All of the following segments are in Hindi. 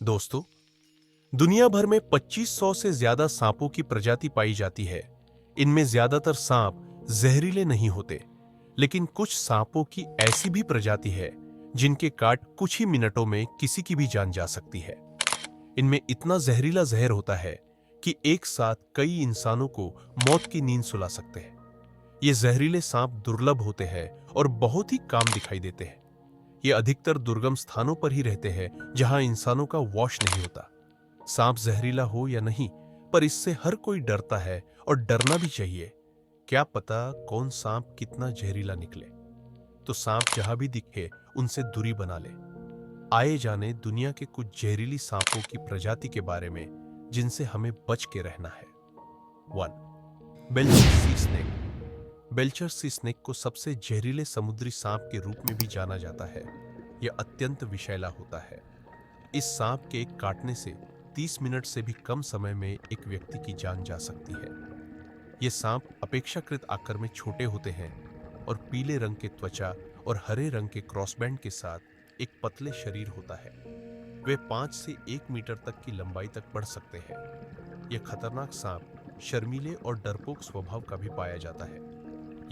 दोस्तों, दुनिया भर में 2500 से ज्यादा सांपों की प्रजाति पाई जाती है। इनमें ज्यादातर सांप जहरीले नहीं होते, लेकिन कुछ सांपों की ऐसी भी प्रजाति है जिनके काट कुछ ही मिनटों में किसी की भी जान जा सकती है। इनमें इतना जहरीला जहर होता है कि एक साथ कई इंसानों को मौत की नींद सुला सकते हैं। ये जहरीले सांप दुर्लभ होते हैं और बहुत ही काम दिखाई देते हैं। ये अधिकतर दुर्गम स्थानों पर ही रहते हैं जहां इंसानों का वॉश नहीं होता। सांप जहरीला हो या नहीं, पर इससे हर कोई डरता है और डरना भी चाहिए। क्या पता कौन सांप कितना जहरीला निकले। तो सांप जहां भी दिखे उनसे दूरी बना ले। आए जाने दुनिया के कुछ जहरीली सांपों की प्रजाति के बारे में जिनसे हमें बच के रहना है। 1. बेल्चर सी स्नेक। बेल्चर सी स्नेक को सबसे जहरीले समुद्री सांप के रूप में भी जाना जाता है। यह अत्यंत विषैला होता है। इस सांप के काटने से 30 मिनट से भी कम समय में एक व्यक्ति की जान जा सकती है। ये सांप अपेक्षाकृत आकार में छोटे होते हैं और पीले रंग के त्वचा और हरे रंग के क्रॉसबैंड के साथ एक पतले शरीर होता है। वे 5 से 1 मीटर तक की लंबाई तक बढ़ सकते हैं। यह खतरनाक सांप शर्मीले और डरपोक स्वभाव का भी पाया जाता है।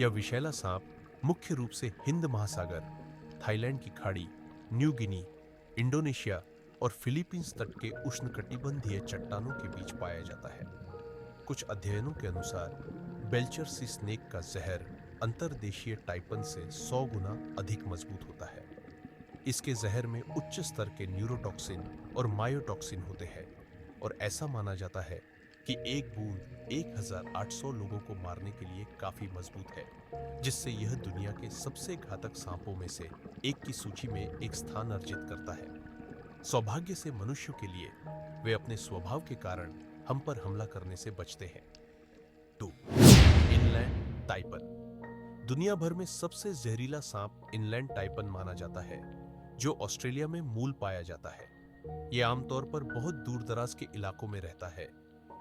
यह विषैला सांप मुख्य रूप से हिंद महासागर, थाईलैंड की खाड़ी, न्यू गिनी, इंडोनेशिया और फिलीपींस तट के उष्णकटिबंधीय चट्टानों के बीच पाया जाता है। कुछ अध्ययनों के अनुसार बेल्चर सी स्नेक का जहर अंतर्देशीय टाइपन से 100 गुना अधिक मजबूत होता है। इसके जहर में उच्च स्तर के न्यूरोटॉक्सिन और मायोटॉक्सिन होते हैं और ऐसा माना जाता है कि एक बूंद 1800 लोगों को मारने के लिए काफी मजबूत है, जिससे यह दुनिया के सबसे घातक सांपों में से एक की सूची में एक स्थान अर्जित करता है। सौभाग्य से मनुष्यों के लिए वे अपने स्वभाव के कारण हम पर हमला करने से बचते हैं। 2. Inland taipan. दुनिया भर में सबसे जहरीला सांप इनलैंड टाइपन माना जाता है, जो ऑस्ट्रेलिया में मूल पाया जाता है। यह आमतौर पर बहुत दूर दराज के इलाकों में रहता है,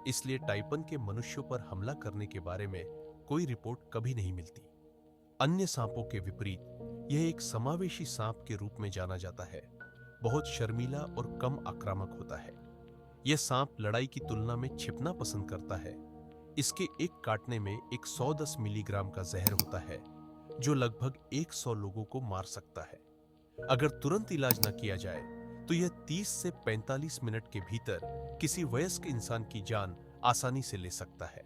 इसलिए टाइपन के मनुष्यों पर हमला करने के बारे में कोई रिपोर्ट कभी नहीं मिलती। अन्य सांपों के विपरीत यह एक समावेशी सांप के रूप में जाना जाता है। बहुत शर्मीला और कम आक्रामक होता है। यह सांप लड़ाई की तुलना में छिपना पसंद करता है। इसके एक काटने में एक 110 मिलीग्राम का जहर होता है, जो लगभग 100 लोगों को मार सकता है। अगर तुरंत इलाज न किया जाए तो यह 30 से 45 मिनट के भीतर किसी वयस्क इंसान की जान आसानी से ले सकता है।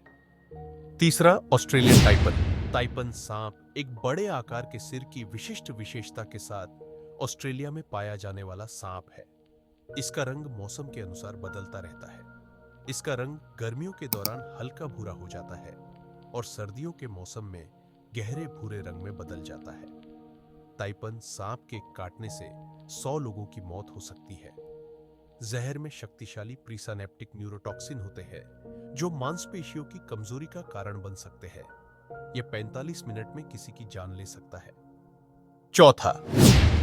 तीसरा, ऑस्ट्रेलियन टाइपन। टाइपन सांप एक बड़े आकार के सिर की विशिष्ट विशेषता के साथ ऑस्ट्रेलिया में पाया जाने वाला सांप है। इसका रंग मौसम के अनुसार बदलता रहता है। इसका रंग गर्मियों के दौरान हल्का भूरा हो जाता है और सर्दियों के मौसम में गहरे भूरे रंग में बदल जाता है। टाइपन सांप के काटने से 100 लोगों की मौत हो सकती है। जहर में शक्तिशाली प्रीसानेप्टिक न्यूरोटॉक्सिन होते हैं, जो मांसपेशियों की कमजोरी का कारण बन सकते हैं। यह 45 मिनट में किसी की जान ले सकता है। चौथा,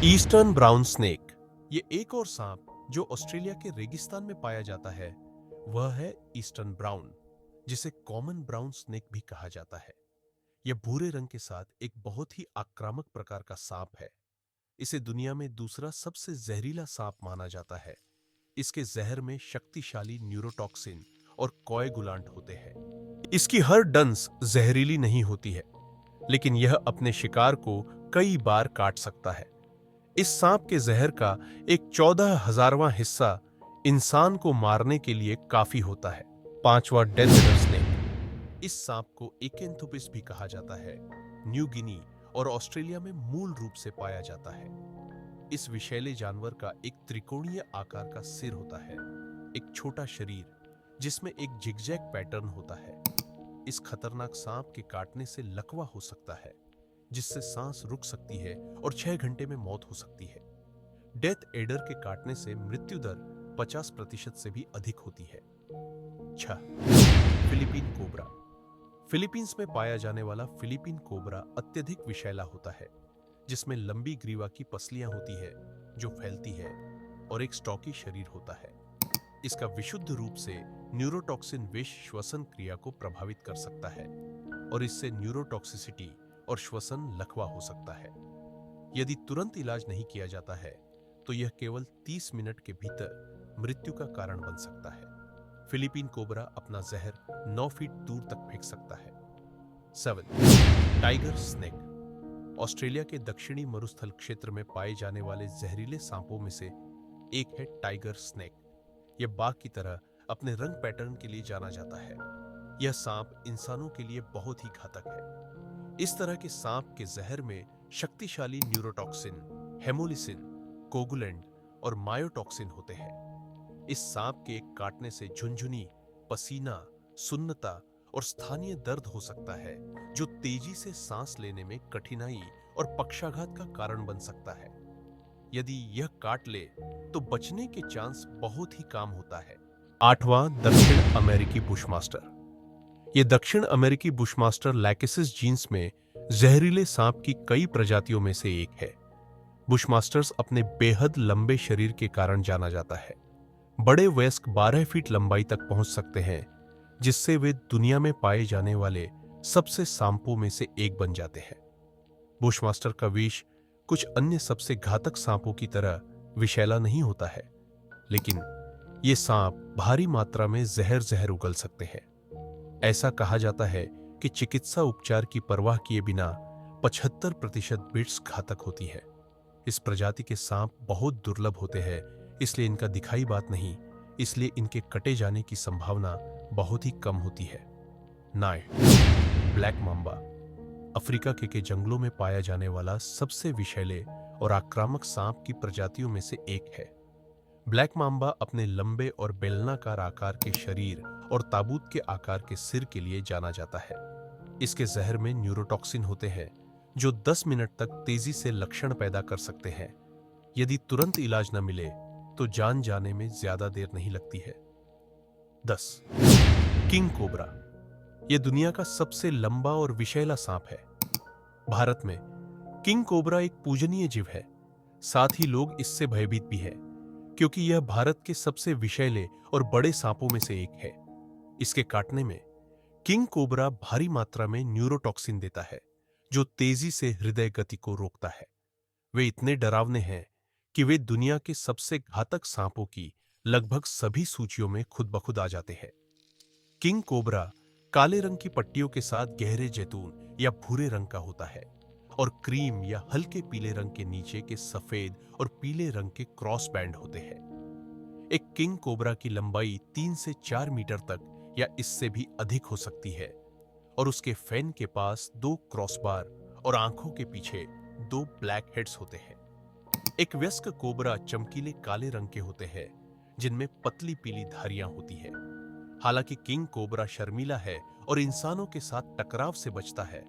ईस्टर्न ब्राउन स्नेक। ये एक और सांप जो ऑस्ट्रेलिया के रेगिस्तान में पाया जाता है, वह है ईस्टर्न ब्राउन, जिसे कॉमन ब्राउन स्नेक भी कहा जाता है। यह भूरे रंग के साथ एक बहुत ही आक्रामक प्रकार का सांप है। इसे दुनिया में दूसरा सबसे जहरीला सांप माना जाता है। इसके जहर में शक्तिशाली न्यूरोटॉक्सिन और कोएगुलांट होते हैं। इसकी हर डंस जहरीली नहीं होती है, लेकिन यह अपने शिकार को कई बार काट सकता है। इस सांप के जहर का एक 14,000वां हिस्सा इंसान को मारने के लिए काफी होता है। पांचवा, डेथ एडर स्नेक। इस सांप को एकेंथोपिस भी कहा जाता है। न्यू गिनी और ऑस्ट्रेलिया में मूल रूप से पाया जाता है। इस विषैले जानवर का एक त्रिकोणीय आकार का सिर होता है, एक छोटा शरीर जिसमें एक जिगजैग पैटर्न होता है। इस खतरनाक सांप के काटने से लकवा हो सकता है, जिससे सांस रुक सकती है और 6 घंटे में मौत हो सकती है। डेथ एडर के काटने से मृत्यु दर 50% से भी अधिक होती है। 6. Philippine cobra. फिलीपींस में पाया जाने वाला फिलीपीन कोबरा अत्यधिक विषैला होता है, जिसमें लंबी ग्रीवा की पसलियां होती है जो फैलती है और एक स्टॉकी शरीर होता है। इसका विशुद्ध रूप से न्यूरोटॉक्सिन विष श्वसन क्रिया को प्रभावित कर सकता है और इससे न्यूरोटॉक्सिसिटी और श्वसन लकवा हो सकता है। यदि तुरंत इलाज नहीं किया जाता है तो यह केवल 30 मिनट के भीतर मृत्यु का कारण बन सकता है। फिलीपीन कोबरा अपना जहर 9 फीट दूर तक फेंक सकता है। 7. टाइगर स्नेक ऑस्ट्रेलिया के दक्षिणी मरुस्थल क्षेत्र में पाए जाने वाले जहरीले सांपों में से एक है टाइगर स्नेक। यह बाघ की तरह अपने रंग पैटर्न के लिए जाना जाता है। यह सांप इंसानों के लिए बहुत ही घातक है। इस तरह के सांप के जहर में शक्तिशाली न्यूरोटॉक्सिन, हेमोलिसिन, कोगुलेंट और मायोटॉक्सिन होते हैं। इस सांप के काटने से झुनझुनी, पसीना, सुन्नता और स्थानीय दर्द हो सकता है, जो तेजी से सांस लेने में कठिनाई और पक्षाघात का कारण बन सकता है। यदि यह काट ले तो बचने के चांस बहुत ही कम होता है। 8वां दक्षिण अमेरिकी बुशमास्टर। यह दक्षिण अमेरिकी बुशमास्टर लैकेसिस जीन्स में जहरीले सांप की कई प्रजातियों में से एक है। बुशमास्टर्स अपने बेहद लंबे शरीर के कारण जाना जाता है। बड़े वयस्क 12 फीट लंबाई तक पहुंच सकते हैं, जिससे वे दुनिया में पाए जाने वाले सबसे सांपों में से एक बन जाते हैं। बुशमास्टर का विष कुछ अन्य सबसे घातक सांपों की तरह विषैला नहीं होता है, लेकिन ये सांप भारी मात्रा में जहर उगल सकते हैं। ऐसा कहा जाता है कि चिकित्सा उपचार की परवाह किए बिना 75% बिट्स घातक होती है। इस प्रजाति के सांप बहुत दुर्लभ होते हैं, इसलिए इनका दिखाई बात नहीं, इसलिए इनके कटे जाने की संभावना बहुत ही कम होती है। 9. ब्लैक मांबा अफ्रीका के जंगलों में पाया जाने वाला सबसे विषैले और आक्रामक सांप की प्रजातियों में से एक है। ब्लैक मांबा अपने लंबे और बेलनाकार आकार के शरीर और ताबूत के आकार के सिर के लिए जाना जाता है। इसके जहर में न्यूरोटॉक्सिन होते हैं, जो 10 मिनट तक तेजी से लक्षण पैदा कर सकते हैं। यदि तुरंत इलाज न मिले तो जान जाने में ज्यादा देर नहीं लगती है। 10. किंग कोबरा यह दुनिया का सबसे लंबा और विषैला सांप है। भारत में किंग कोबरा एक पूजनीय जीव है। साथ ही लोग इससे भयभीत भी हैं, क्योंकि यह भारत के सबसे विषैले और बड़े सांपों में से एक है। इसके काटने में किंग कोबरा भारी मात्रा में न्यूरोटॉक्सिन देता है, जो तेजी से हृदय गति को रोकता है। वे इतने डरावने हैं कि वे दुनिया के सबसे घातक सांपों की लगभग सभी सूचियों में खुद ब खुद आ जाते हैं। किंग कोबरा काले रंग की पट्टियों के साथ गहरे जैतून या भूरे रंग का होता है और क्रीम या हल्के पीले रंग के नीचे के सफेद और पीले रंग के क्रॉस बैंड होते हैं। एक किंग कोबरा की लंबाई 3 से 4 मीटर तक या इससे भी अधिक हो सकती है और उसके फैन के पास 2 क्रॉसबार और आंखों के पीछे 2 ब्लैक हेड्स होते हैं। एक वयस्क कोबरा चमकीले काले रंग के होते हैं, जिनमें पतली पीली धारियां होती है। हालांकि किंग कोबरा शर्मीला है और इंसानों के साथ टकराव से बचता है,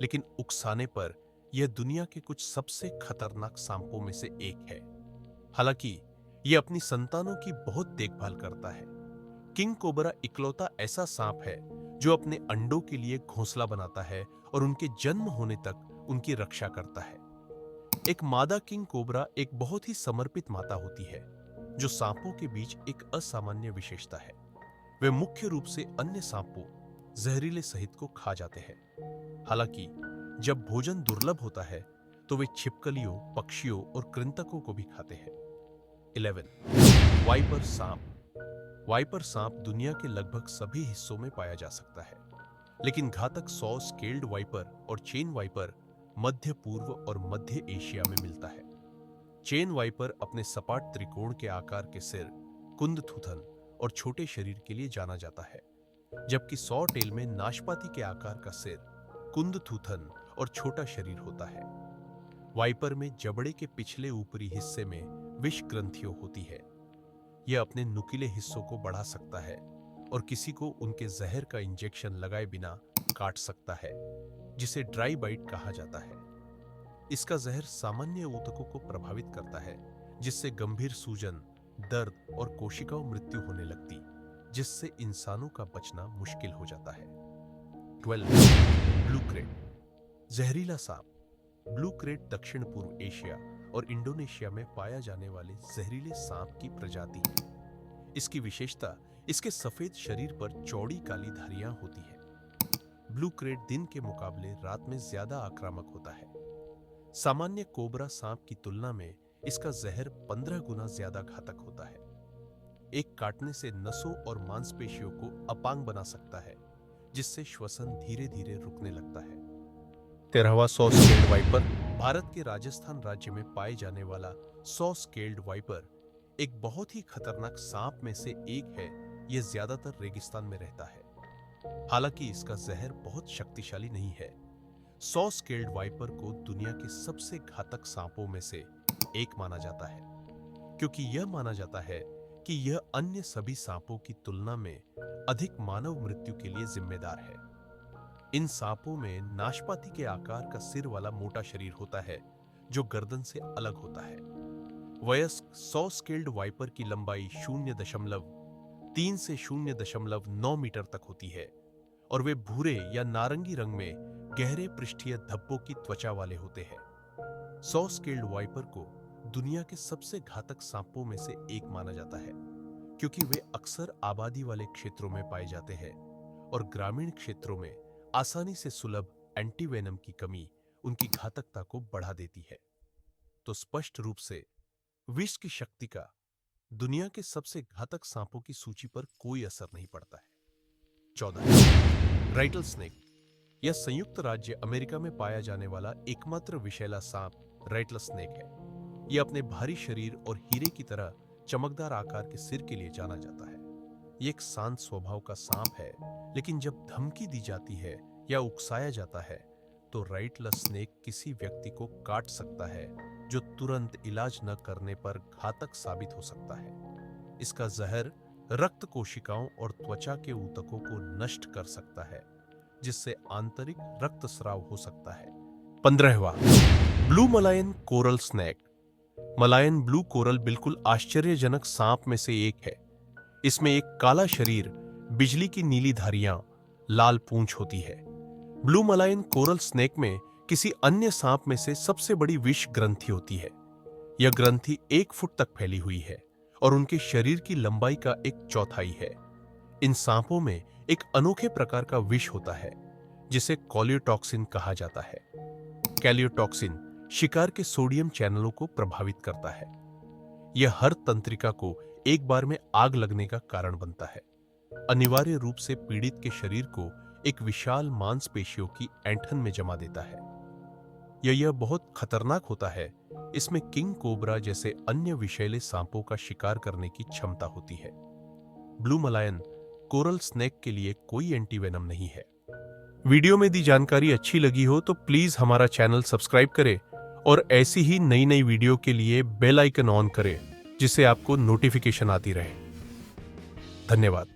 लेकिन उकसाने पर यह दुनिया के कुछ सबसे खतरनाक सांपों में से एक है। हालांकि यह अपनी संतानों की बहुत देखभाल करता है। किंग कोबरा इकलौता ऐसा सांप है जो अपने अंडों के लिए घोंसला बनाता है और उनके जन्म होने तक उनकी रक्षा करता है। एक मादा किंग कोबरा एक बहुत ही समर्पित माता होती है, जो सांपों के बीच एक असामान्य विशेषता है। वे मुख्य रूप से अन्य सांपों, जहरीले सहित को खा जाते हैं। हालांकि जब भोजन दुर्लभ होता है तो वे छिपकलियों, पक्षियों और कृंतकों को भी खाते हैं। 11. वाइपर सांप। वाइपर सांप दुनिया के लगभग सभी हिस्सों में पाया जा सकता है, लेकिन घातक सॉ स्केल्ड वाइपर और चेन वाइपर मध्य पूर्व और मध्य एशिया में मिलता है। चेन वाइपर अपने सपाट त्रिकोण के आकार के सिर, कुंद थूथन और छोटे शरीर के लिए जाना जाता है, जबकि सॉ टेल में नाशपाती के आकार का सिर, कुंद थूथन और छोटा शरीर होता है। वाइपर में जबड़े के पिछले ऊपरी हिस्से में विष ग्रंथियों होती है। यह अपने नुकीले हिस्सों को बढ़ा सकता है और किसी को उनके जहर का इंजेक्शन लगाए बिना काट सकता है, जिसे ड्राई बाइट कहा जाता है। इसका जहर सामान्य ऊतकों को प्रभावित करता है, जिससे गंभीर सूजन, दर्द और कोशिकाओं मृत्यु होने लगती, जिससे इंसानों का बचना मुश्किल हो जाता है। 12. ब्लू क्रेट जहरीला सांप। ब्लू क्रेट दक्षिण पूर्व एशिया और इंडोनेशिया में पाया जाने वाले जहरीले सांप की प्रजाति है। इसकी विशेषता इसके सफेद शरीर पर चौड़ी काली धारियां होती है। ब्लू क्रेट दिन के मुकाबले रात में ज्यादा आक्रामक होता है। सामान्य कोबरा सांप की तुलना में इसका जहर 15 गुना ज्यादा घातक होता है। एक काटने से नसों और मांसपेशियों को अपांग बना सकता है, जिससे श्वसन धीरे धीरे रुकने लगता है। 13वां सॉ स्केल्ड वाइपर। भारत के राजस्थान राज्य में पाए जाने वाला सॉ स्केल्ड वाइपर एक बहुत ही खतरनाक सांप में से एक है। यह ज्यादातर रेगिस्तान में रहता है। हालांकि इसका जहर बहुत शक्तिशाली नहीं है। सॉ स्केल्ड वाइपर को दुनिया के सबसे घातक सांपों में से एक माना जाता है, क्योंकि यह माना जाता है कि यह अन्य सभी सांपों की तुलना में अधिक मानव मृत्यु के लिए जिम्मेदार है। इन सांपों में नाशपाती के आकार का सिर वाला मोटा शरीर होता है, जो गर्दन से अलग होता है। वयस्क सॉ स्केल्ड वाइपर की लंबाई 0.3 से 0.9 मीटर तक होती है और वे भूरे या नारंगी रंग में गहरे पृष्ठीय धब्बों की त्वचा वाले होते हैं। सॉ स्केल्ड वाइपर को दुनिया के सबसे घातक सांपों में से एक माना जाता है, क्योंकि वे अक्सर आबादी वाले क्षेत्रों में पाए जाते हैं और ग्रामीण क्षेत्रों में आसानी से सुलभ एंटीवेनम की कमी उनकी घातकता को बढ़ा देती है। तो स्पष्ट रूप से विष की शक्ति का दुनिया के सबसे घातक सांपों की सूची पर कोई असर नहीं पड़ता है। 14 राइटल स्नेक। यह संयुक्त राज्य अमेरिका में पाया जाने वाला एकमात्र विषैला सांप राइटल स्नेक है। यह अपने भारी शरीर और हीरे की तरह चमकदार आकार के सिर के लिए जाना जाता है। यह एक शांत स्वभाव का सांप है, लेकिन जब धमकी दी जाती है या उकसाया जाता है तो राइटल स्नेक किसी व्यक्ति को काट सकता है, जो तुरंत इलाज न करने पर घातक साबित हो सकता है। इसका जहर रक्त कोशिकाओं और त्वचा के ऊतकों को नष्ट कर सकता है, जिससे आंतरिक रक्तस्राव हो सकता है। 15वां blue Malayan coral snake. Malayan blue coral बिल्कुल आश्चर्यजनक सांप में से एक है। इसमें एक काला शरीर, बिजली की नीली धारियां, लाल पूंछ होती है। ब्लू मलायन कोरल स्नेक में किसी अन्य सांप में से सबसे बड़ी विष ग्रंथि होती है। यह ग्रंथि 1 फुट तक फैली हुई है और उनके शरीर की लंबाई का 1/4 है। इन सांपों में एक अनोखे प्रकार का विष होता है, जिसे कॉलियोटॉक्सिन कहा जाता है। कैलियोटॉक्सिन शिकार के सोडियम चैनलों को प्रभावित करता है। यह हर तंत्रिका को एक बार में आग लगने का कारण बनता है। अनिवार्य रूप से पीड़ित के शरीर को एक विशाल मांसपेशियों की ऐंठन में जमा देता है। यह बहुत खतरनाक होता है। इसमें किंग कोबरा जैसे अन्य विषैले सांपों का शिकार करने की क्षमता होती है। ब्लू मलायन कोरल स्नेक के लिए कोई एंटीवेनम नहीं है। वीडियो में दी जानकारी अच्छी लगी हो तो प्लीज हमारा चैनल सब्सक्राइब करें और ऐसी ही नई नई वीडियो के लिए बेल आइकन ऑन करें, जिससे आपको नोटिफिकेशन आती रहे। धन्यवाद।